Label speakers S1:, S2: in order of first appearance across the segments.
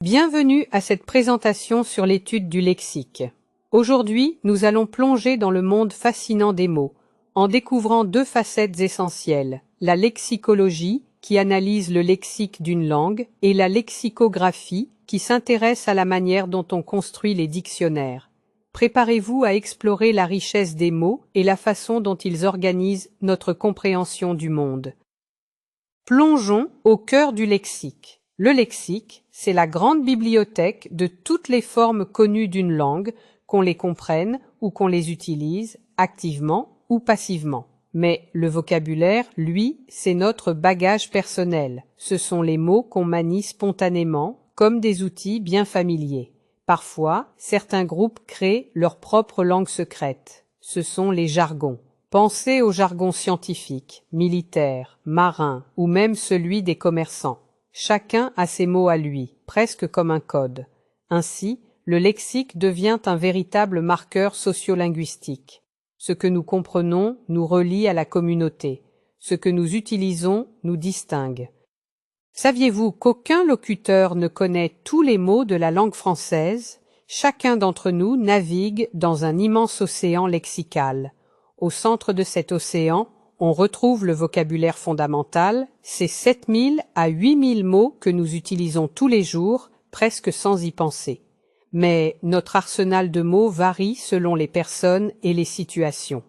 S1: Bienvenue à cette présentation sur l'étude du lexique. Aujourd'hui, nous allons plonger dans le monde fascinant des mots, en découvrant deux facettes essentielles, la lexicologie, qui analyse le lexique d'une langue, et la lexicographie, qui s'intéresse à la manière dont on construit les dictionnaires. Préparez-vous à explorer la richesse des mots et la façon dont ils organisent notre compréhension du monde. Plongeons au cœur du lexique. Le lexique, c'est la grande bibliothèque de toutes les formes connues d'une langue, qu'on les comprenne ou qu'on les utilise, activement ou passivement. Mais le vocabulaire, lui, c'est notre bagage personnel. Ce sont les mots qu'on manie spontanément, comme des outils bien familiers. Parfois, certains groupes créent leur propre langue secrète. Ce sont les jargons. Pensez au jargon scientifique, militaire, marin ou même celui des commerçants. Chacun a ses mots à lui, presque comme un code. Ainsi, le lexique devient un véritable marqueur sociolinguistique. Ce que nous comprenons nous relie à la communauté. Ce que nous utilisons nous distingue. Saviez-vous qu'aucun locuteur ne connaît tous les mots de la langue française? Chacun d'entre nous navigue dans un immense océan lexical. Au centre de cet océan, on retrouve le vocabulaire fondamental, ces 7000 à 8000 mots que nous utilisons tous les jours, presque sans y penser. Mais notre arsenal de mots varie selon les personnes et les situations.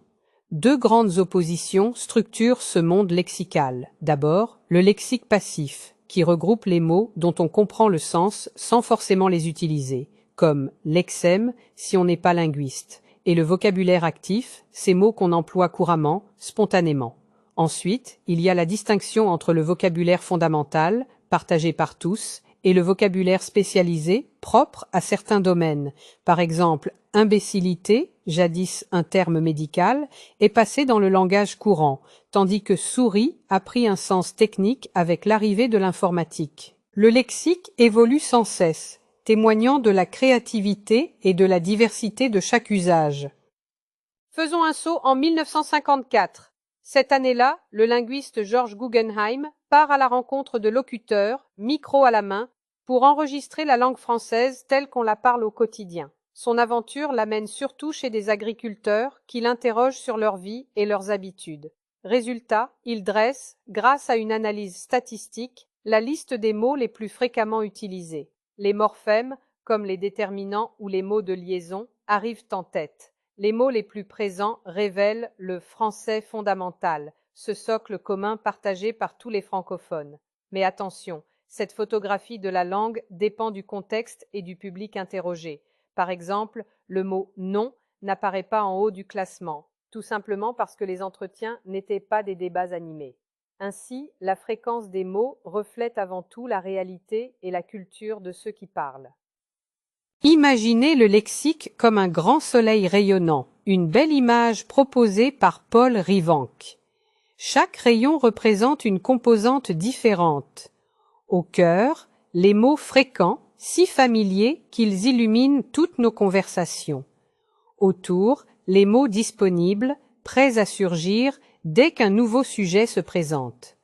S1: Deux grandes oppositions structurent ce monde lexical. D'abord, le lexique passif, qui regroupe les mots dont on comprend le sens sans forcément les utiliser, comme lexème si on n'est pas linguiste, et le vocabulaire actif, ces mots qu'on emploie couramment, spontanément. Ensuite, il y a la distinction entre le vocabulaire fondamental, partagé par tous, et le vocabulaire spécialisé, propre à certains domaines. Par exemple, imbécilité, jadis un terme médical, est passé dans le langage courant, tandis que souris a pris un sens technique avec l'arrivée de l'informatique. Le lexique évolue sans cesse, témoignant de la créativité et de la diversité de chaque usage. Faisons un saut en 1954. Cette année-là, le linguiste George Guggenheim part à la rencontre de locuteurs, micro à la main, pour enregistrer la langue française telle qu'on la parle au quotidien. Son aventure l'amène surtout chez des agriculteurs qui l'interrogent sur leur vie et leurs habitudes. Résultat, il dresse, grâce à une analyse statistique, la liste des mots les plus fréquemment utilisés. Les morphèmes, comme les déterminants ou les mots de liaison, arrivent en tête. Les mots les plus présents révèlent le français fondamental, ce socle commun partagé par tous les francophones. Mais attention, cette photographie de la langue dépend du contexte et du public interrogé. Par exemple, le mot « non » n'apparaît pas en haut du classement, tout simplement parce que les entretiens n'étaient pas des débats animés. Ainsi, la fréquence des mots reflète avant tout la réalité et la culture de ceux qui parlent. Imaginez le lexique comme un grand soleil rayonnant, une belle image proposée par Paul Rivanc. Chaque rayon représente une composante différente. Au cœur, les mots fréquents, si familiers qu'ils illuminent toutes nos conversations. Autour, les mots disponibles, prêts à surgir dès qu'un nouveau sujet se présente.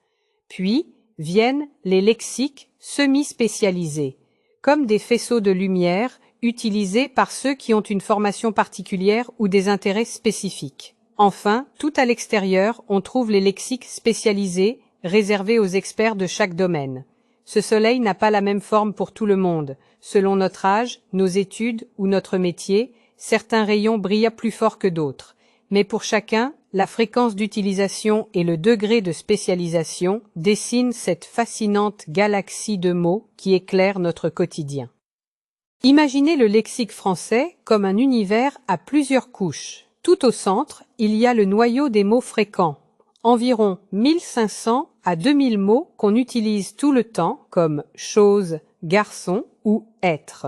S1: Puis viennent les lexiques semi-spécialisés, comme des faisceaux de lumière utilisés par ceux qui ont une formation particulière ou des intérêts spécifiques. Enfin, tout à l'extérieur, on trouve les lexiques spécialisés, réservés aux experts de chaque domaine. Ce soleil n'a pas la même forme pour tout le monde. Selon notre âge, nos études ou notre métier, certains rayons brillent plus fort que d'autres. Mais pour chacun, la fréquence d'utilisation et le degré de spécialisation dessinent cette fascinante galaxie de mots qui éclaire notre quotidien. Imaginez le lexique français comme un univers à plusieurs couches. Tout au centre, il y a le noyau des mots fréquents, environ 1500 à 2000 mots qu'on utilise tout le temps comme chose, garçon ou être.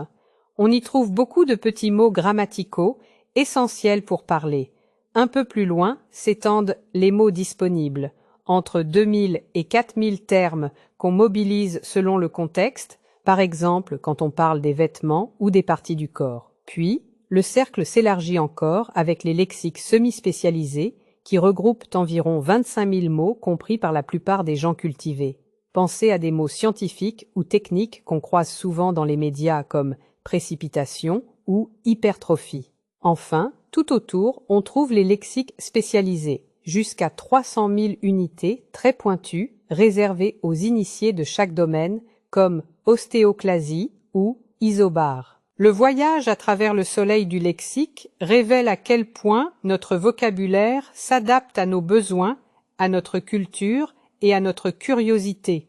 S1: On y trouve beaucoup de petits mots grammaticaux, essentiels pour parler. Un peu plus loin s'étendent les mots disponibles, entre 2000 et 4000 termes qu'on mobilise selon le contexte, par exemple quand on parle des vêtements ou des parties du corps. Puis, le cercle s'élargit encore avec les lexiques semi-spécialisés qui regroupent environ 25 000 mots compris par la plupart des gens cultivés. Pensez à des mots scientifiques ou techniques qu'on croise souvent dans les médias comme précipitation ou hypertrophie. Enfin, tout autour, on trouve les lexiques spécialisés, jusqu'à 300 000 unités très pointues, réservées aux initiés de chaque domaine, comme ostéoclasie ou isobare. Le voyage à travers le soleil du lexique révèle à quel point notre vocabulaire s'adapte à nos besoins, à notre culture et à notre curiosité.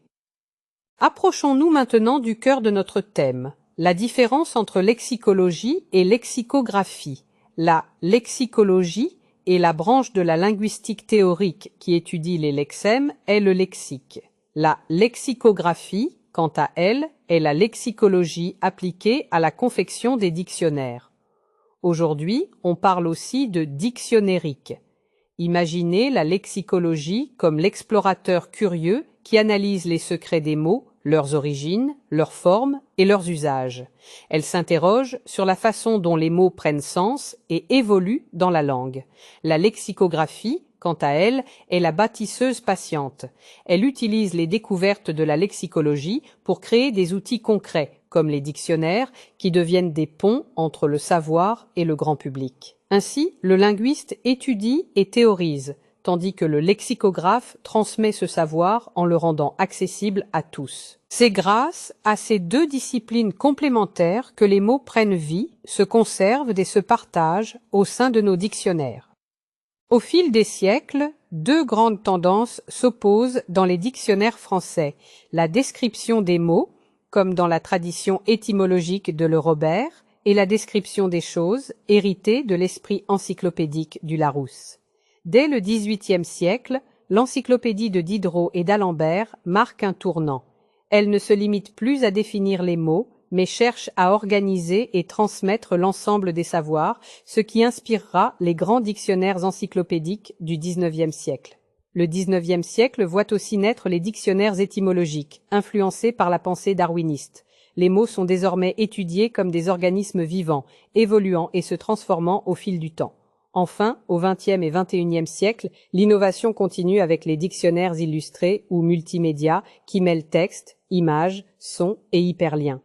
S1: Approchons-nous maintenant du cœur de notre thème, la différence entre lexicologie et lexicographie. La lexicologie est la branche de la linguistique théorique qui étudie les lexèmes et le lexique. La lexicographie, quant à elle, est la lexicologie appliquée à la confection des dictionnaires. Aujourd'hui, on parle aussi de dictionnérique. Imaginez la lexicologie comme l'explorateur curieux qui analyse les secrets des mots, leurs origines, leurs formes et leurs usages. Elle s'interroge sur la façon dont les mots prennent sens et évoluent dans la langue. La lexicographie, quant à elle, est la bâtisseuse patiente. Elle utilise les découvertes de la lexicologie pour créer des outils concrets, comme les dictionnaires, qui deviennent des ponts entre le savoir et le grand public. Ainsi, le linguiste étudie et théorise, tandis que le lexicographe transmet ce savoir en le rendant accessible à tous. C'est grâce à ces deux disciplines complémentaires que les mots prennent vie, se conservent et se partagent au sein de nos dictionnaires. Au fil des siècles, deux grandes tendances s'opposent dans les dictionnaires français, la description des mots, comme dans la tradition étymologique de Le Robert, et la description des choses, héritée de l'esprit encyclopédique du Larousse. Dès le XVIIIe siècle, l'encyclopédie de Diderot et d'Alembert marque un tournant. Elle ne se limite plus à définir les mots, mais cherche à organiser et transmettre l'ensemble des savoirs, ce qui inspirera les grands dictionnaires encyclopédiques du XIXe siècle. Le XIXe siècle voit aussi naître les dictionnaires étymologiques, influencés par la pensée darwiniste. Les mots sont désormais étudiés comme des organismes vivants, évoluant et se transformant au fil du temps. Enfin, au XXe et XXIe siècle, l'innovation continue avec les dictionnaires illustrés ou multimédia qui mêlent texte, images, sons et hyperliens.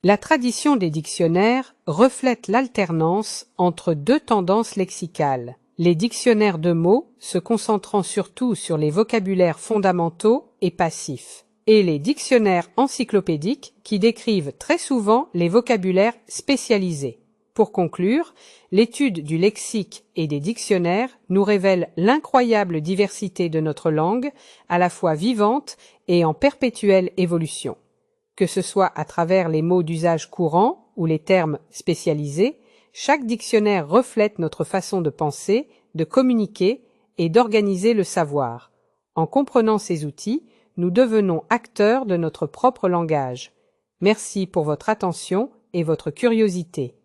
S1: La tradition des dictionnaires reflète l'alternance entre deux tendances lexicales. Les dictionnaires de mots se concentrant surtout sur les vocabulaires fondamentaux et passifs, et les dictionnaires encyclopédiques qui décrivent très souvent les vocabulaires spécialisés. Pour conclure, l'étude du lexique et des dictionnaires nous révèle l'incroyable diversité de notre langue, à la fois vivante et en perpétuelle évolution. Que ce soit à travers les mots d'usage courant ou les termes spécialisés, chaque dictionnaire reflète notre façon de penser, de communiquer et d'organiser le savoir. En comprenant ces outils, nous devenons acteurs de notre propre langage. Merci pour votre attention et votre curiosité.